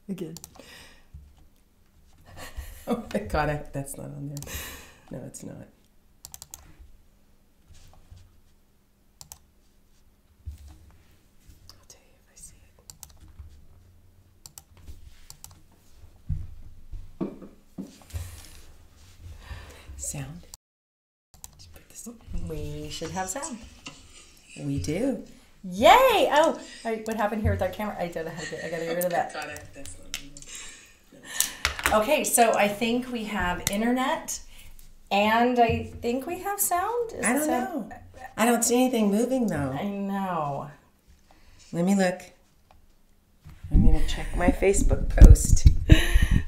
Again. Oh my God, that's not on there. No, it's not. I'll tell you if I see it. Sound. We should have sound. We do. Yay! Oh, what happened here with our camera? I don't know how to I gotta get rid of that. Got it. That's not on there. Okay, so I think we have internet, and I think we have sound. I don't know. I don't see anything moving though. I know. Let me look. I'm gonna check my Facebook post.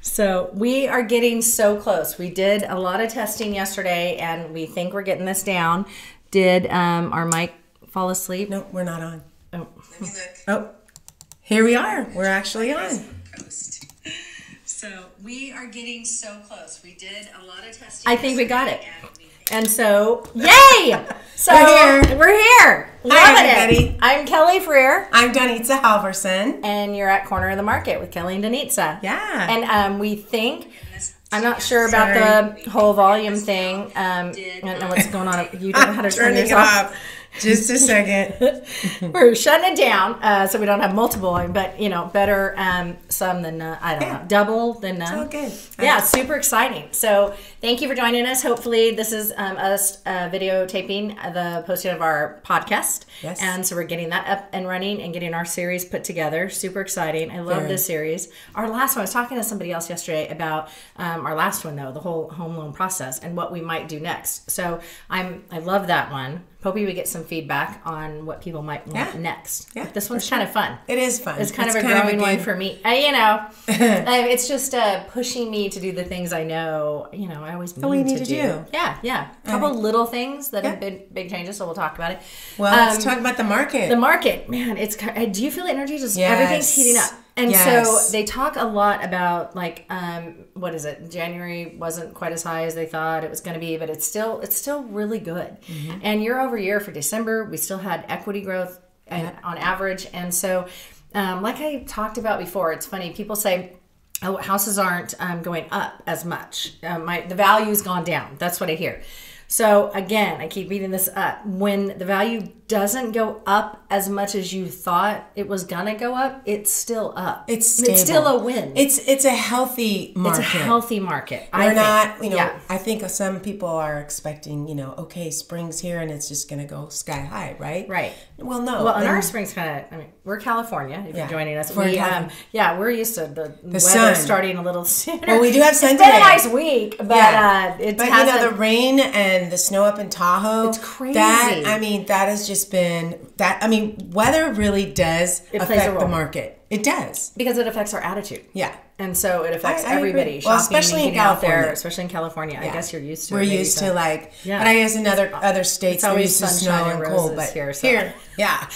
So we are getting so close. We did a lot of testing yesterday, and we think we're getting this down. Did our mic fall asleep? No, we're not on. Oh. Let me look. Oh, here we are. We're actually on. So we are getting so close. We did a lot of testing. I think we got it. And so, yay! So We're here. We're here. Hi, Loving everybody. it. I'm Kelly Freer. I'm Danitza Halverson. And you're at Corner of the Market with Kelly and Danitza. Yeah. And we think, I'm not sure about the whole volume thing. I don't know what's going on. You don't know how to turn Turning this it off. off. Just a second. We're shutting it down so we don't have multiple volume, but better some than I don't know, double than none. It's all good. Yeah, super exciting. So thank you for joining us. Hopefully this is us videotaping the posting of our podcast. Yes. And so we're getting that up and running and getting our series put together. Super exciting. I love this series. Our last one, I was talking to somebody else yesterday about our last one though, the whole home loan process and what we might do next. So I love that one. Hoping we get some feedback on what people might want next. Yeah, this one's kind of fun. It is fun. It's kind of a growing one for me. It's just pushing me to do the things I know. I always need to do. Yeah. A couple little things that have been big changes. So we'll talk about it. Well, let's talk about the market. The market, man. Do you feel the energy? Just everything's heating up. And so they talk a lot about what is it? January wasn't quite as high as they thought it was going to be, but it's still really good. Mm-hmm. And year over year for December, we still had equity growth on average. And so, like I talked about before, it's funny. People say, "Oh, houses aren't going up as much. The value's gone down." That's what I hear. So again, I keep beating this up. When the value doesn't go up as much as you thought it was gonna go up, it's still up. It's stable. It's still a win. It's a healthy market. It's a healthy market. We're not, I think some people are expecting, okay, spring's here and it's just gonna go sky high, right? Right. Well, no. Well, and our spring's kind of, we're California, if you're joining us. We're used to the weather sun starting a little sooner. Well, we do have sun today. It's been a nice week, but the rain and the snow up in Tahoe. It's crazy. That has just been weather really does affect the market. It does. Because it affects our attitude. Yeah. And so it affects everybody. Well, especially in California. Out there, especially in California. Yeah. I guess you're used to it. We're used to but I guess in other states we're used to snow and cold. But here,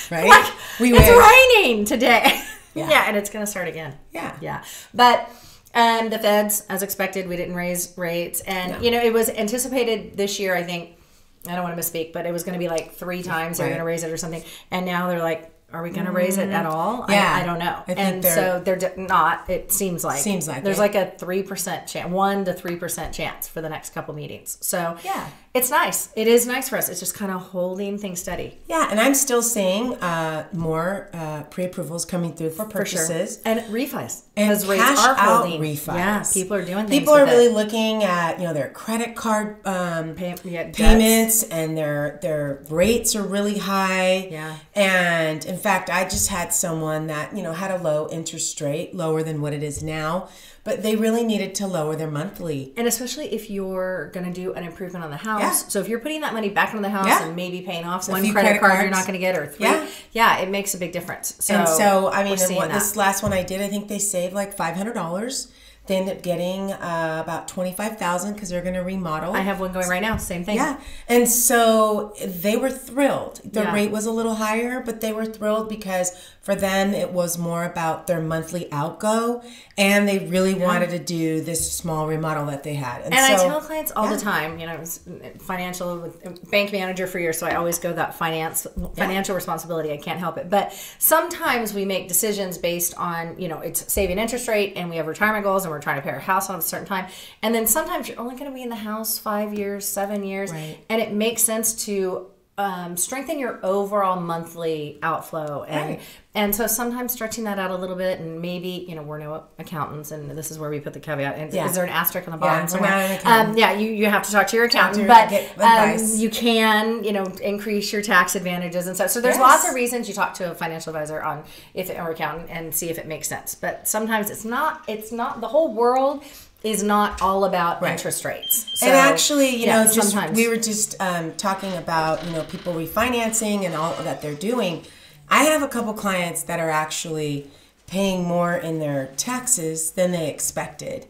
right? It's raining today. Yeah, and it's going to start again. Yeah. But the Feds, as expected, we didn't raise rates. And, it was anticipated this year, I think, I don't want to misspeak, but it was going to be like 3 times they were going to raise it or something. And now they're like, are we going to raise it at all? Yeah. I don't know. And so they're not, it seems like. There's like a 3% chance, 1 to 3% chance for the next couple meetings. So it's nice. It is nice for us. It's just kind of holding things steady. Yeah, and I'm still seeing more pre-approvals coming through for purchases. For sure. And refis. And because rates are holding. Refis. Yeah, people are doing things People are really looking at, their credit card payments and their rates are really high. Yeah. And in fact, I just had someone that, had a low interest rate, lower than what it is now, but they really needed to lower their monthly. And especially if you're going to do an improvement on the house. Yeah. So if you're putting that money back into the house and maybe paying off one credit card you're not going to get or 3. Yeah, it makes a big difference. So, this last one I did, I think they saved like $500. They end up getting about $25,000 because they're going to remodel. I have one going right now. Same thing. Yeah. And so they were thrilled. The rate was a little higher, but they were thrilled because for them it was more about their monthly outgo, and they really wanted to do this small remodel that they had. And so, I tell clients all the time, you know, I was financial bank manager for years, so I always go that financial responsibility. I can't help it. But sometimes we make decisions based on, you know, it's saving interest rate and we have retirement goals and we're trying to pay our house on a certain time. And then sometimes you're only going to be in the house 5 years, 7 years. Right. And it makes sense to strengthen your overall monthly outflow. And so sometimes stretching that out a little bit, and maybe, you know, we're no accountants, and this is where we put the caveat. And is there an asterisk on the bottom somewhere? You have to talk to your accountant, but you can, you know, increase your tax advantages and stuff. So there's lots of reasons you talk to a financial advisor on or accountant and see if it makes sense. But sometimes it's not the whole world is not all about interest rates. So, and actually, you know, sometimes. We were just talking about, you know, people refinancing and all that they're doing. I have a couple clients that are actually paying more in their taxes than they expected.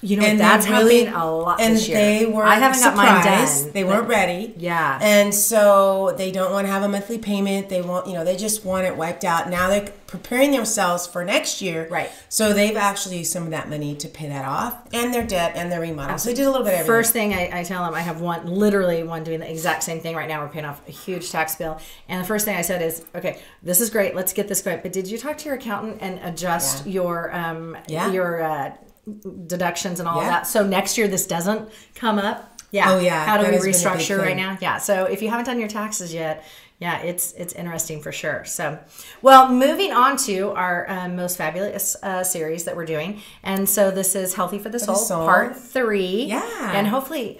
You know, and that's happening a lot this year. And they were I haven't got mine done. They weren't ready. Yeah. And so they don't want to have a monthly payment. They want, you know, they just want it wiped out. Now they're preparing themselves for next year. Right. So they've actually used some of that money to pay that off, and their debt and their remodel. So they did a little bit of everything. First thing I tell them, I have literally one doing the exact same thing right now. We're paying off a huge tax bill. And the first thing I said is, okay, this is great. Let's get this going. But did you talk to your accountant and adjust your deductions and all of that? So next year this doesn't come up. Yeah. Oh, yeah. How do we restructure right now? Yeah. So if you haven't done your taxes yet, it's interesting for sure. So, well, moving on to our most fabulous series that we're doing. And so this is Healthy for the Soul, Part 3. Yeah. And hopefully,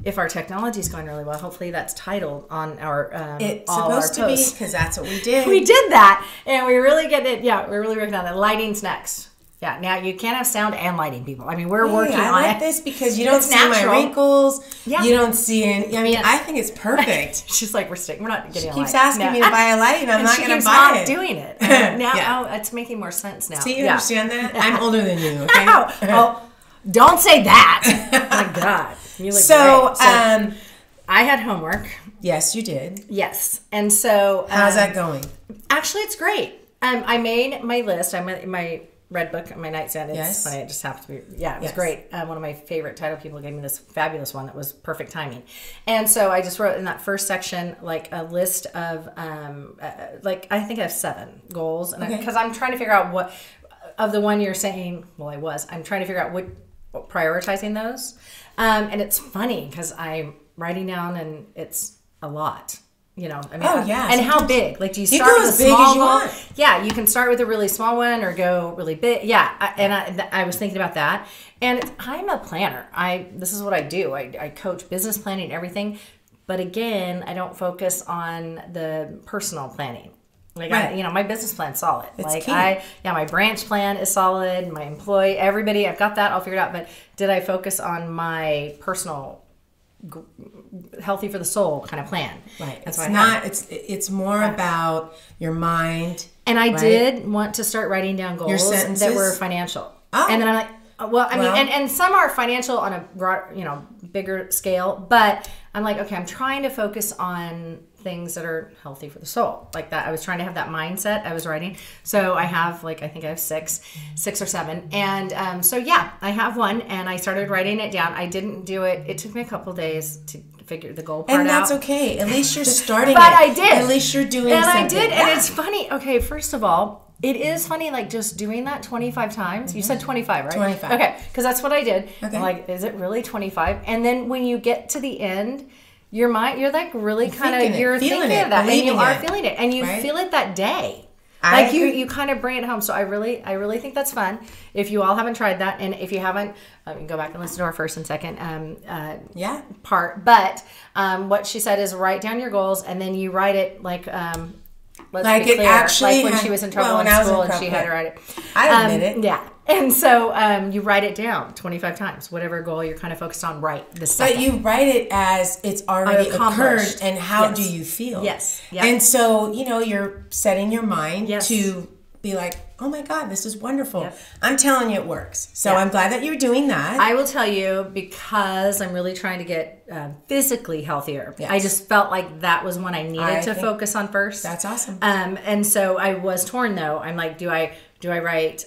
if our technology is going really well, hopefully that's titled on our it's all supposed our to posts. be, because that's what we did. We did that, and we really get it. Yeah, we're really working on that. Lighting's next. Yeah, now you can't have sound and lighting, people. I mean, we're working on it. I like this because you don't see my wrinkles. Yeah. You don't see any. I mean, I think it's perfect. She's like, we're not getting a light. She keeps asking me to buy a light, and I'm not going to buy not it. doing it. Now, it's making more sense now. See, you understand that? I'm older than you, okay? Oh, don't say that. Oh, my God. You look great. So, I had homework. Yes, you did. Yes. And so. How's that going? Actually, it's great. I made my list. My red book on my nightstand. It's funny. It just happened to be. Yeah, it was great. One of my favorite title people gave me this fabulous one that was perfect timing. And so I just wrote in that first section like a list of I think I have 7 goals, and because I'm trying to figure out what of the one you're saying. Well, I'm trying to figure out what prioritizing those. And it's funny because I'm writing down and it's a lot. You know, I mean, and how big? Like, do you start with a small one? Yeah, you can start with a really small one or go really big. Yeah, I was thinking about that. And I'm a planner. This is what I do. I coach business planning and everything. But again, I don't focus on the personal planning. Like, my business plan's solid. It's key. My branch plan is solid. My employee, everybody, I've got that all figured out. But did I focus on my personal healthy for the soul kind of plan? Right. It's more about your mind. And I did want to start writing down goals that were financial. Oh. And then I'm like, well, I mean, and some are financial on a broad, bigger scale, but I'm like, okay, I'm trying to focus on things that are healthy for the soul, like that. I was trying to have that mindset. I was writing, so I have I think I have six or 7, and I have one, and I started writing it down. I didn't do it. It took me a couple days to figure the goal part out. And that's okay. At least you're starting. But I did. At least you're doing something. And I did, and it's funny. Okay, first of all, it is funny, like just doing that 25 times. You said 25, right? 25. Okay, because that's what I did. Okay. I'm like, is it really 25? And then when you get to the end, your mind, you're like really kind of, you're thinking of that, and you are feeling it, and you feel it that day. Like you kind of bring it home. So I really think that's fun. If you all haven't tried that, and if you haven't, you can go back and listen to our first and second part. But what she said is write down your goals, and then you write it like. Let's be clear, like when she was in trouble in school and she had to write it. I admit it. Yeah. And so you write it down 25 times, whatever goal you're kind of focused on right this second. But you write it as it's already occurred, and how do you feel? Yes. Yep. And so, you're setting your mind to be like, oh my God, this is wonderful. Yep. I'm telling you it works. So I'm glad that you're doing that. I will tell you, because I'm really trying to get physically healthier. Yes. I just felt like that was one I needed to focus on first. That's awesome. And so I was torn though. I'm like, do I write?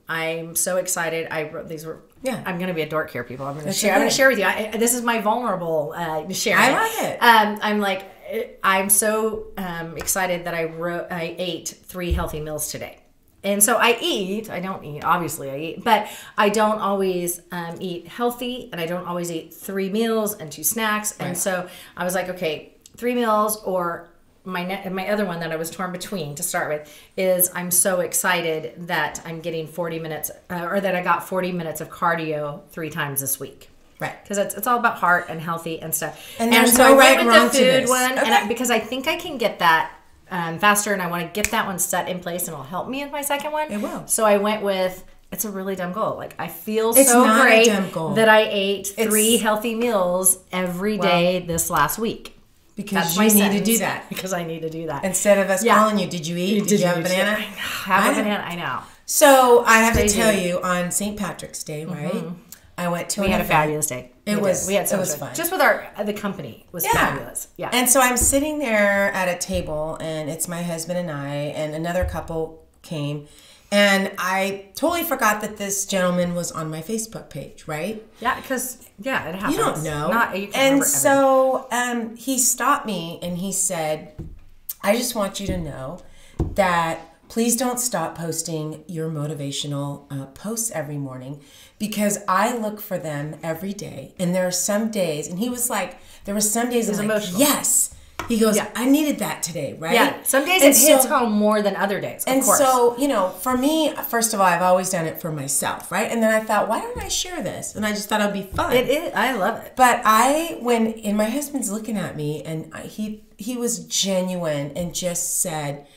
I'm so excited. I wrote these were. Yeah, I'm going to be a dork here, people. I'm going to share. I'm going to share with you. This is my vulnerable sharing. I like it. I'm like, I'm so excited that I ate 3 healthy meals today. And so I don't eat, obviously I eat, but I don't always eat healthy, and I don't always eat 3 meals and 2 snacks. Right. And so I was like, okay, 3 meals, or my other one that I was torn between to start with is I'm so excited that I'm getting 40 minutes or that I got 40 minutes of cardio 3 times this week. Right. Because it's all about heart and healthy and stuff. And there's no right or wrong to this. One, okay. Because I think I can get that faster, and I want to get that one set in place, and it'll help me with my second one. It will. So I went with, it's a really dumb goal. Like, I feel so great that I ate 3 healthy meals every day this last week. Because you need to do that. Because I need to do that. Instead of us calling you, did you eat? Did you have a banana? Have a banana, I know. So I have to tell you, on St. Patrick's Day, right? Mm-hmm. I went to We had a fabulous day. We had so much fun. Just with the company was fabulous. Yeah. And so I'm sitting there at a table, and it's my husband and I, and another couple came. And I totally forgot that this gentleman was on my Facebook page, right? Yeah, because, it happens. You don't know. And so he stopped me and he said, I just want you to know that please don't stop posting your motivational posts every morning, because I look for them every day. And there are some days, and he was like, there were some days I'm like, yes. He goes, I needed that today, right? Yeah, some days it hits home more than other days, of course. So, for me, first of all, I've always done it for myself, right? And then I thought, why don't I share this? And I just thought it'd be fun. It is. I love it. But and my husband's looking at me, and he was genuine and just said,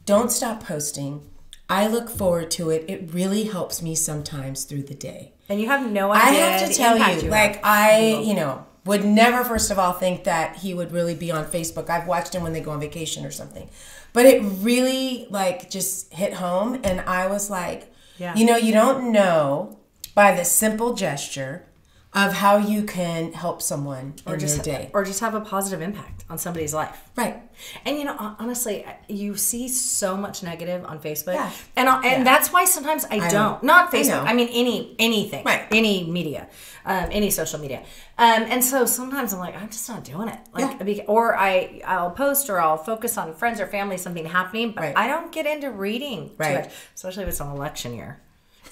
don't stop posting. I look forward to it. It really helps me sometimes through the day. And you have no idea. I have to tell you, I would never, first of all, think that he would really be on Facebook. I've watched him when they go on vacation or something. But it really, just hit home. And I was like, you don't know by the simple gesture of how you can help someone in their day. Or just have a positive impact on somebody's life. Right. And, honestly, you see so much negative on Facebook. Yeah. And that's why sometimes I don't. Not Facebook. I mean, anything. Right. Any media. Any social media. And so sometimes I'm like, I'm just not doing it. Or I'll post, or I'll focus on friends or family, something happening, but I don't get into reading too much, especially if it's an election year.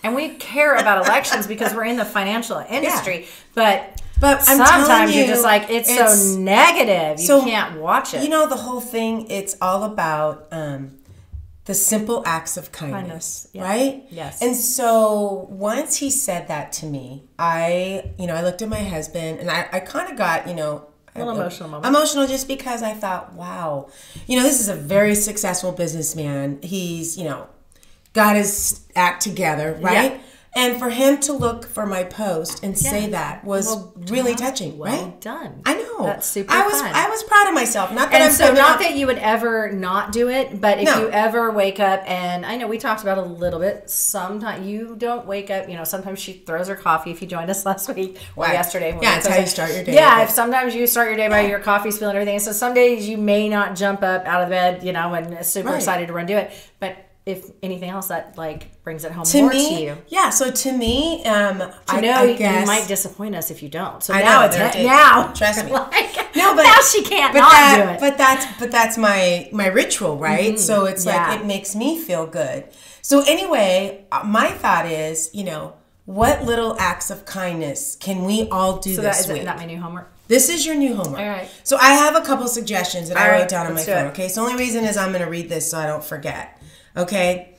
And we care about elections because we're in the financial industry, but sometimes you're just like, it's so negative. You can't watch it. The whole thing, it's all about the simple acts of kindness, right? Yes. And so once he said that to me, I looked at my husband, and I kind of got, a little emotional moment. Emotional, just because I thought, wow, this is a very successful businessman. He's, got his act together, right? Yeah. And for him to look for my post and say that was really touching, right? Well done. I know. That's super fun. I was proud of myself. Not that you would ever not do it, but if you ever wake up, and I know we talked about it a little bit, sometimes you don't wake up, sometimes she throws her coffee, if you joined us last week or yesterday. Yeah, it's how you start your day. Yeah, if sometimes you start your day by your coffee spilling and everything. So some days you may not jump up out of bed, and super excited to run do it, but if anything else, that brings it home to you. Yeah. So to me, I guess you might disappoint us if you don't. So trust me. Now she can't not do it. But that's my ritual, right? Mm-hmm. So it's it makes me feel good. So anyway, my thought is, what little acts of kindness can we all do this week? Is that my new homework? This is your new homework. All right. So I have a couple suggestions that I wrote down on my phone. Okay. So the only reason is I'm going to read this so I don't forget. Okay.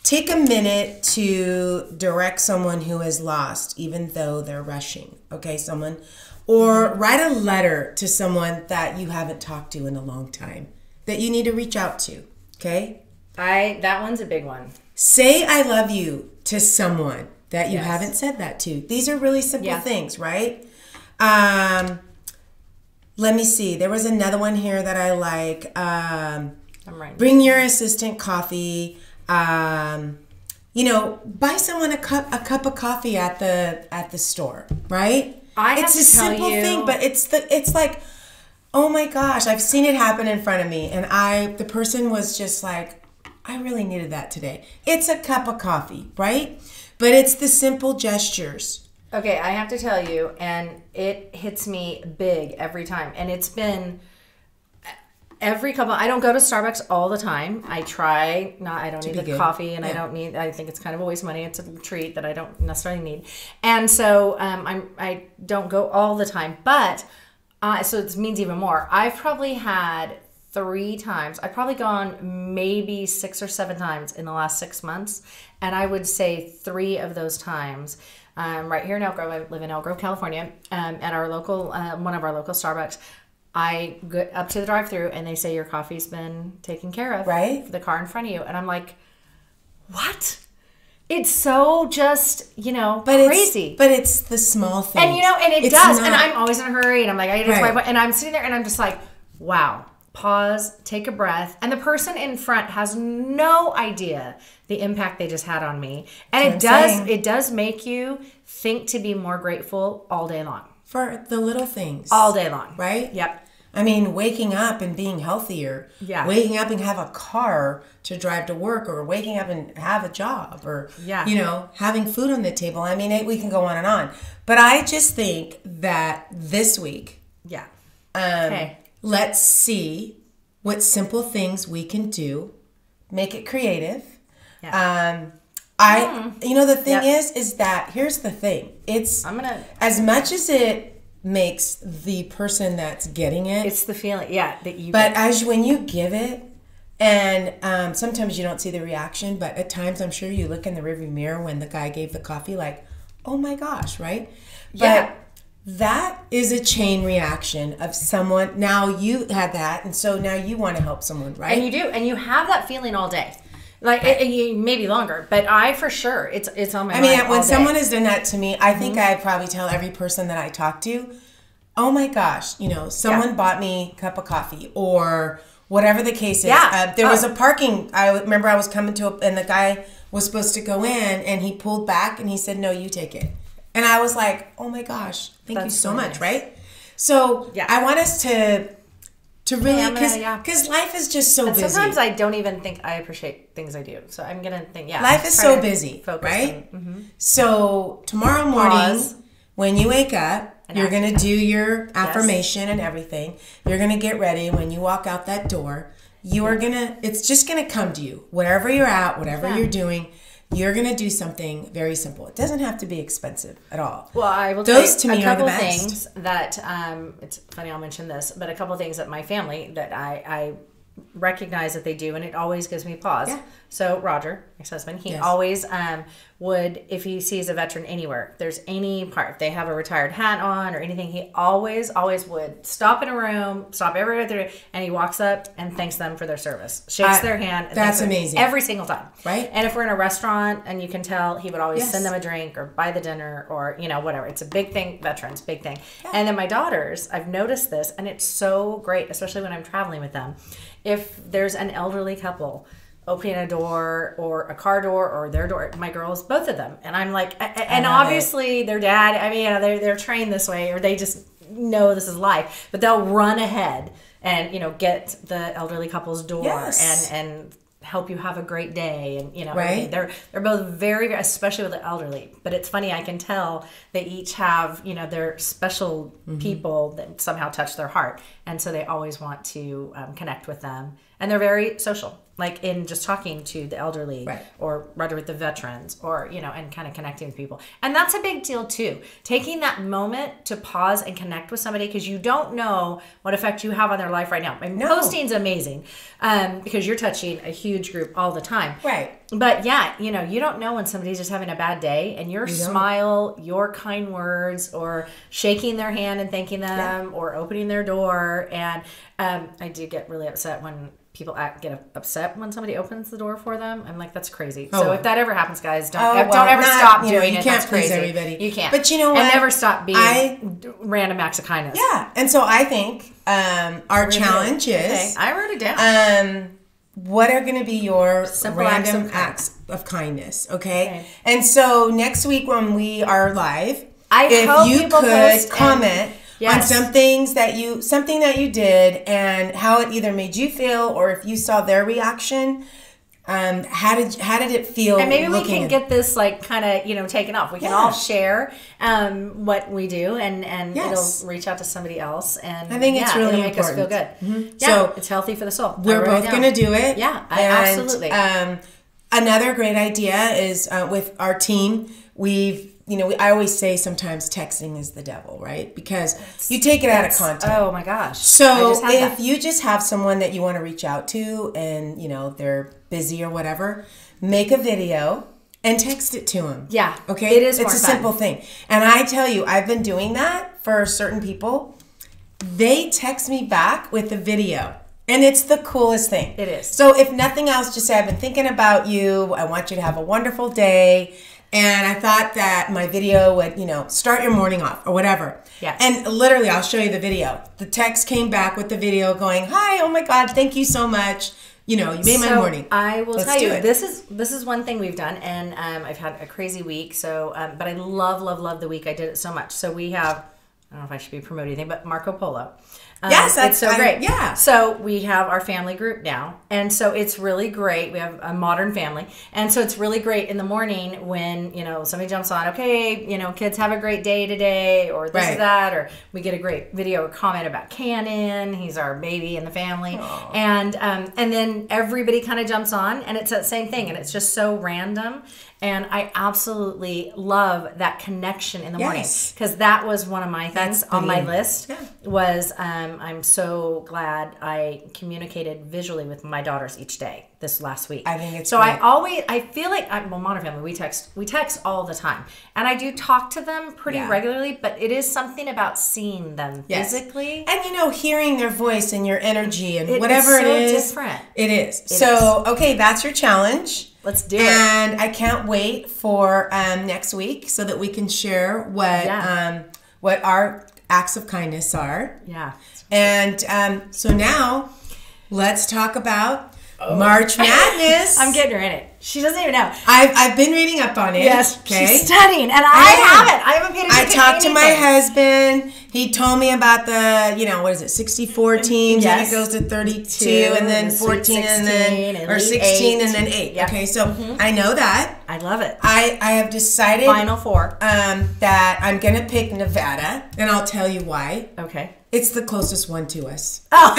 Take a minute to direct someone who is lost, even though they're rushing. Okay, or write a letter to someone that you haven't talked to in a long time, that you need to reach out to. Okay. That one's a big one. Say I love you to someone that you haven't said that to. These are really simple things, right? Let me see. There was another one here that I like. I'm right. Bring your assistant coffee. You know, buy someone a cup of coffee at the store, right? It's a simple thing, but it's like, oh my gosh, I've seen it happen in front of me, and the person was just like, I really needed that today. It's a cup of coffee, right? But it's the simple gestures. Okay, I have to tell you, and it hits me big every time, and it's been I don't go to Starbucks all the time. I try not. I don't need the coffee, and I think it's kind of a waste of money. It's a treat that I don't necessarily need, and so I don't go all the time. But so it means even more. I've probably had 3 times. I've probably gone maybe 6 or 7 times in the last 6 months, and I would say 3 of those times. Right here in Elk Grove, I live in Elk Grove, California. At our local, one of our local Starbucks. I go up to the drive-thru and they say your coffee's been taken care of, right? For the car in front of you, and I'm like, what? It's so just crazy. But it's the small things, and it does. And I'm always in a hurry, and I'm like, I just and I'm sitting there and I'm just like, wow. Pause, take a breath, and the person in front has no idea the impact they just had on me, and it does make you think to be more grateful all day long. For the little things. All day long. Right? Yep. I mean, waking up and being healthier. Yeah. Waking up and have a car to drive to work, or waking up and have a job, or, having food on the table. I mean, we can go on and on. But I just think that this week, let's see what simple things we can do. Make it creative. Yeah. The thing is that here's the thing. It's as much as it makes the person that's getting it. It's the feeling, that you. But when you give it, and sometimes you don't see the reaction, but at times I'm sure you look in the rearview mirror when the guy gave the coffee, like, oh my gosh, right? Yeah. But that is a chain reaction of someone. Now you had that, and so now you want to help someone, right? And you do, and you have that feeling all day. Like maybe longer, but I for sure it's on my mind. I mean, when someone has done that to me, I think I probably tell every person that I talk to, oh my gosh, someone bought me a cup of coffee, or whatever the case is. Yeah. There was a parking. I remember I was coming and the guy was supposed to go in, and he pulled back and he said, "No, you take it." And I was like, "Oh my gosh, thank you so much!" Right? So I want us to really, because life is just so busy. Sometimes I don't even think I appreciate things I do. So I'm going to think, life is so busy, right? So tomorrow morning, when you wake up, you're going to do your affirmation and everything. You're going to get ready. When you walk out that door, it's just going to come to you. Wherever you're at, whatever you're doing, you're going to do something very simple. It doesn't have to be expensive at all. Well, I will Those tell you to me a are the couple best. things that, it's funny I'll mention this, but a couple things that my family, that I recognize that they do, and it always gives me pause. Yeah. So Roger, ex-husband, he always would, if he sees a veteran anywhere, if there's any part, if they have a retired hat on or anything, he always would stop in a room, stop everywhere there, and he walks up and thanks them for their service, shakes their hand. And that's amazing. Every single time. Right. And if we're in a restaurant and you can tell, he would always send them a drink or buy the dinner or, whatever. It's a big thing, veterans, big thing. Yeah. And then my daughters, I've noticed this, and it's so great, especially when I'm traveling with them. If there's an elderly couple opening a door or a car door or their door, my girls, both of them, and I'm like, and obviously their dad, I mean, they're trained this way, or they just know this is life, but they'll run ahead and get the elderly couple's door and help you have a great day, and right. They're both very, very, especially with the elderly. But it's funny, I can tell they each have their special people that somehow touch their heart, and so they always want to connect with them, and they're very social, like in just talking to the elderly, right. or rather with the veterans, or and kind of connecting with people. And that's a big deal too, taking that moment to pause and connect with somebody, because you don't know what effect you have on their life right now. And posting's amazing, because you're touching a huge group all the time, right? But you don't know when somebody's just having a bad day, and your smile, your kind words, or shaking their hand and thanking them, or opening their door. And I do get really upset when people get upset when somebody opens the door for them. I'm like, that's crazy. So if that ever happens, guys, don't ever stop doing it. You can't that's please crazy. everybody. You can't. But you know what? And never stop being random acts of kindness. Yeah. And so I think our challenge is... Okay, I wrote it down. what are going to be your simple random acts of kindness, okay? And so next week when we are live, if you could comment on some things that you did and how it either made you feel or if you saw their reaction. How did it feel? And maybe we can get this like kind of taken off. We can all share what we do, and it'll reach out to somebody else. And I think it's really make us feel good. Mm-hmm. Yeah, so it's healthy for the soul. We're both going to do it. Yeah, absolutely. Another great idea is with our team. I always say sometimes texting is the devil, right? Because you take it out of context. Oh my gosh. So if you just have someone that you want to reach out to and, they're busy or whatever, make a video and text it to them. Yeah. Okay? It is It's a simple thing. And I tell you, I've been doing that for certain people. They text me back with the video. And it's the coolest thing. It is. So if nothing else, just say, I've been thinking about you. I want you to have a wonderful day. And I thought that my video would, start your morning off or whatever. Yeah. And literally, I'll show you the video. The text came back with the video going, hi, oh my God, thank you so much. You made my morning. I will tell you, this is one thing we've done, and I've had a crazy week. So, but I love the week. I did it so much. So we have, I don't know if I should be promoting anything, but Marco Polo. Yes, it's so great. Yeah. So we have our family group now, and so it's really great. We have a modern family, and so it's really great in the morning when somebody jumps on. Okay, kids have a great day today, or this is that, or we get a great video or comment about Cannon. He's our baby in the family, and then everybody kind of jumps on, and it's that same thing, and it's just so random. And I absolutely love that connection in the morning, because that was one of my things on my list. Was I'm so glad I communicated visually with my daughters each day this last week. I think it's so great. I feel like Modern Family, we text all the time, and I do talk to them pretty regularly, but it is something about seeing them physically and hearing their voice and your energy and whatever it is. Different. It is. So okay, that's your challenge. Let's do it. And I can't wait for next week so that we can share what our acts of kindness are. Yeah. And so now let's talk about March Madness. I'm getting her in it. She doesn't even know. I've been reading up on it. Yes, okay? She's studying, and I haven't paid attention. I talked to my husband. He told me about the 64 teams, and it goes to 32, and then 14, and then 16, and then 8. Yep. Okay, so I know that. I love it. I have decided Final Four that I'm gonna pick Nevada, and I'll tell you why. Okay. It's the closest one to us. Oh,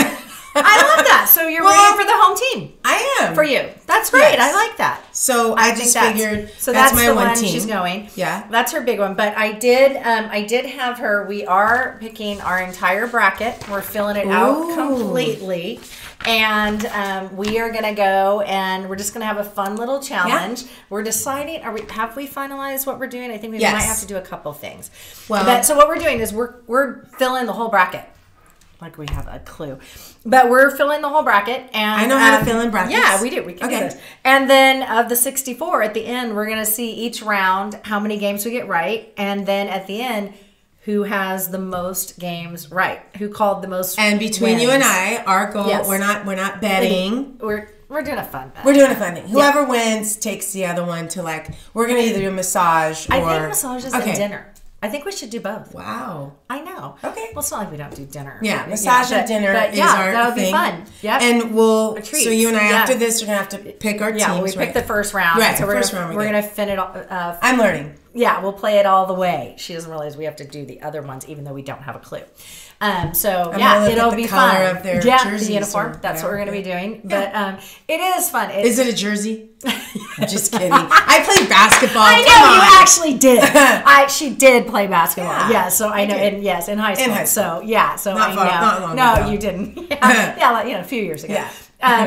I love that. So you're rooting for the home team. I am. For you. That's great. Yes. I like that. So I just figured that's my the one team. She's going. Yeah. That's her big one. But I did have her. We are picking our entire bracket. We're filling it out completely. And we are going to go, and we're just going to have a fun little challenge. Yeah. We're deciding, have we finalized what we're doing? I think we might have to do a couple things. Well, so what we're doing is we're filling the whole bracket. Like we have a clue. But we're filling the whole bracket. And I know how to fill in brackets. Yeah, we do. We can do this. And then of the 64, at the end, we're going to see each round how many games we get right. And then at the end, who has the most games right? Who called the most And between you and I, our goal, we're not betting. We're doing a fun bet. We're doing a fun thing. Whoever wins takes the other one to we're going to either do a massage or... I think massage is a dinner. I think we should do both. Wow. I know. Okay. Well, it's not like we don't do dinner. Yeah, massage and dinner is our that'll thing. be fun. Yeah. And so you and I, after this, are going to have to pick our teams. Yeah, we pick the first round. Right, so we're going to fin it all. I'm learning. Yeah, we'll play it all the way. She doesn't realize we have to do the other ones, even though we don't have a clue. It'll be fun. Of their the uniform. That's what we're going to be doing. Yeah. But it is fun. Is it a jersey? I'm just kidding. I played basketball. I know you actually did. She did play basketball. Yeah, so I know. In high school. So not long ago. You didn't. Yeah, a few years ago. Yeah.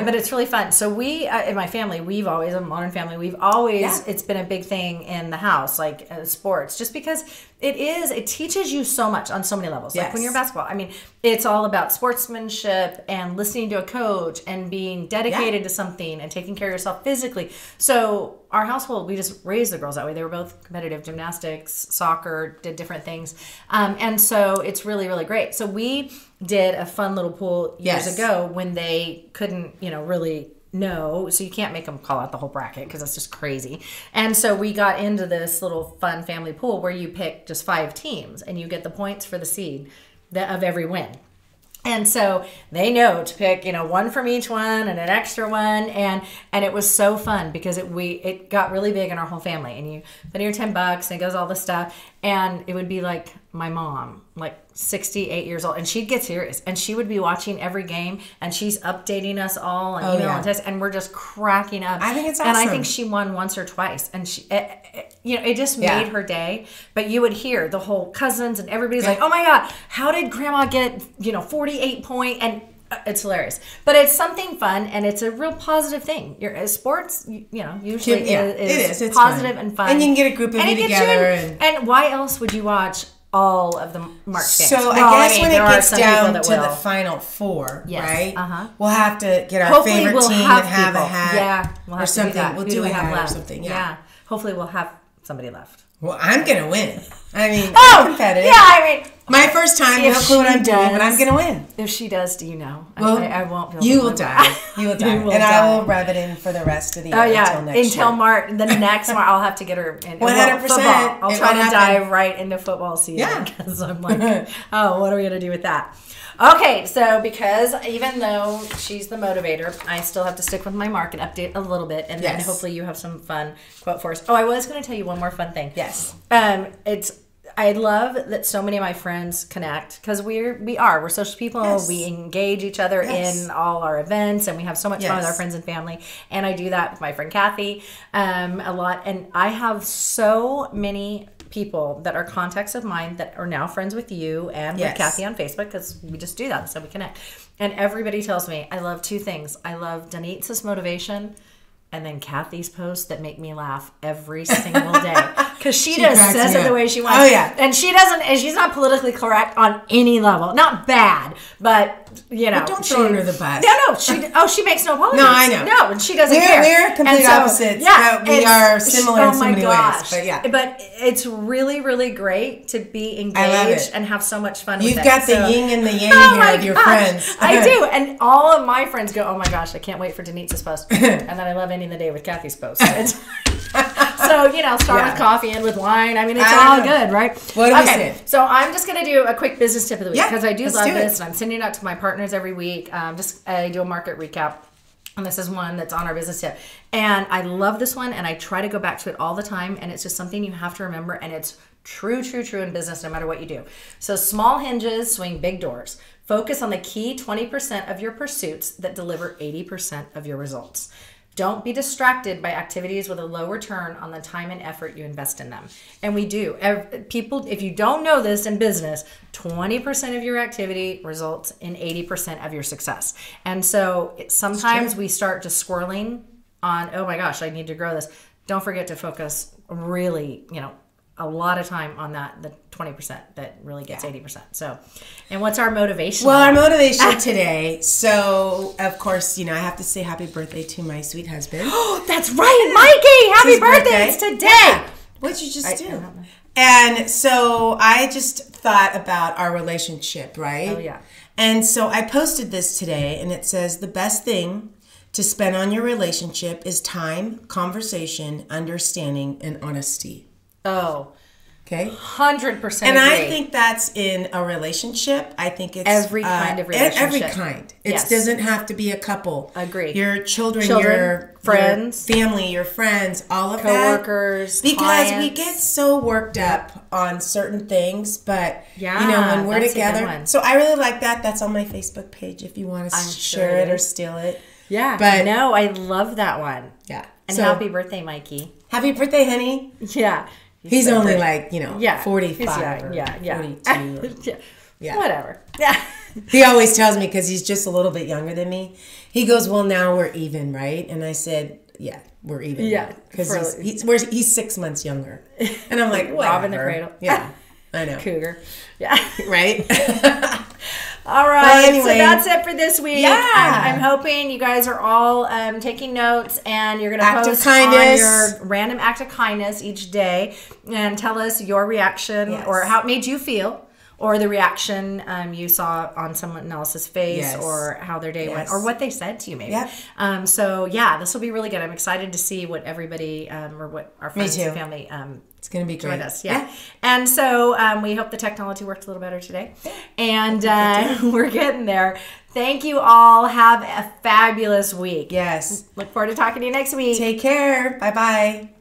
But it's really fun. So we, in my family, we've always, a Modern Family, it's been a big thing in the house, sports, just because it teaches you so much on so many levels. Yes. Like when you're basketball, it's all about sportsmanship and listening to a coach and being dedicated to something and taking care of yourself physically. So our household, we just raised the girls that way. They were both competitive, gymnastics, soccer, did different things. And so it's really, really great. So we did a fun little pool years ago when they couldn't, really no, so you can't make them call out the whole bracket because that's just crazy. And so we got into this little fun family pool where you pick just 5 teams and you get the points for the seed of every win. And so they know to pick, one from each one and an extra one. And it was so fun because it got really big in our whole family. And you put in your $10 and it goes all this stuff. And it would be like my mom, like 68 years old. And she'd get serious. And she would be watching every game. And she's updating us all and email and text. And we're just cracking up. I think it's awesome. And I think she won once or twice. And it just made her day. But you would hear the whole cousins and everybody's like, oh my God, how did grandma get, 48 point? And it's hilarious. But it's something fun and it's a real positive thing. Sports, usually is it's positive fun. and fun. And you can get a group of you together. And why else would you watch all of the March games? So I guess when it gets down to the Final Four, right? We'll have to get our favorite team and have a hat or something. We'll do a hat or something. Yeah. Hopefully we'll have somebody left. Well, I'm going to win. I mean, I'm competitive. Yeah, my first time, no clue what I'm doing, but I'm going to win. If she does, do you know? Well, I won't feel you will die. You will die. And I will rub it in for the rest of the year until next year. Until March. The next March, I'll have to get her in 100%. Football. I'll try to dive right into football season because I'm like, oh, what are we going to do with that? Okay, so because even though she's the motivator, I still have to stick with my market update a little bit, and then hopefully you have some fun quote for us. Oh, I was going to tell you one more fun thing. Yes. I love that so many of my friends connect because we're social people. Yes. We engage each other in all our events, and we have so much fun with our friends and family. And I do that with my friend Kathy a lot. And I have so many people that are contacts of mine that are now friends with you and with Kathy on Facebook because we just do that, so we connect. And everybody tells me I love 2 things. I love Denise's motivation and then Kathy's posts that make me laugh every single day because she just says it the way she wants. Oh yeah, and she's not politically correct on any level. Not bad, but But don't throw her under the bus. No, she makes no apologies. No, I know. No, and she doesn't care. We're complete opposites. Yeah, we are similar in so many ways. But it's really, really great to be engaged and have so much fun with it. You've got the yin and the yang here of your friends. I do. And all of my friends go, oh my gosh, I can't wait for Denise's post. And then I love ending the day with Kathy's post. So, start with coffee, end with wine. I mean, it's all good, right? What do we say? So I'm just going to do a quick business tip of the week because I do love this. And I'm sending it out to my partners every week. I do a market recap. And this is one that's on our business tip. And I love this one. And I try to go back to it all the time. And it's just something you have to remember. And it's true in business no matter what you do. So small hinges swing big doors. Focus on the key 20% of your pursuits that deliver 80% of your results. Don't be distracted by activities with a low return on the time and effort you invest in them. And we do. People, if you don't know this in business, 20% of your activity results in 80% of your success. And so sometimes we start just squirreling on, oh my gosh, I need to grow this. Don't forget to focus really, a lot of time on the 20% that really gets 80%. So, and what's our motivation? Well, our motivation today. So, of course, I have to say happy birthday to my sweet husband. Oh, that's right, Mikey! Happy birthday! It's today. Yeah. What'd you just do? And so I just thought about our relationship, right? Oh yeah. And so I posted this today, and it says the best thing to spend on your relationship is time, conversation, understanding, and honesty. Oh, okay. 100%. And I think that's in a relationship. I think it's every kind of relationship. Every kind. It doesn't have to be a couple. Agree. Your children, your friends, your family, your friends, all of coworkers, that. Because clients. we get so worked up on certain things, but when we're together. So I really like that. That's on my Facebook page if you want to share it or steal it. Yeah. But no, I love that one. Yeah. And happy birthday, Mikey. Happy birthday, honey. Yeah. He's only 45 or 42. Whatever. Yeah. He always tells me, because he's just a little bit younger than me, he goes, well, now we're even, right? And I said, yeah, we're even. Yeah. Because he's 6 months younger. And I'm like, whatever. Rob in the cradle. Yeah. I know. Cougar. Yeah. Right? All right, so that's it for this week. Yeah. I'm hoping you guys are all taking notes, and you're going to post on your random act of kindness each day and tell us your reaction or how it made you feel. or the reaction you saw on someone else's face, Yes. or how their day went, or what they said to you maybe. Yep. So yeah, this will be really good. I'm excited to see what everybody or what our friends and family it's going to be great. join us. Yeah. And so we hope the technology worked a little better today. And we're getting there. Thank you all. Have a fabulous week. Yes. Look forward to talking to you next week. Take care. Bye-bye.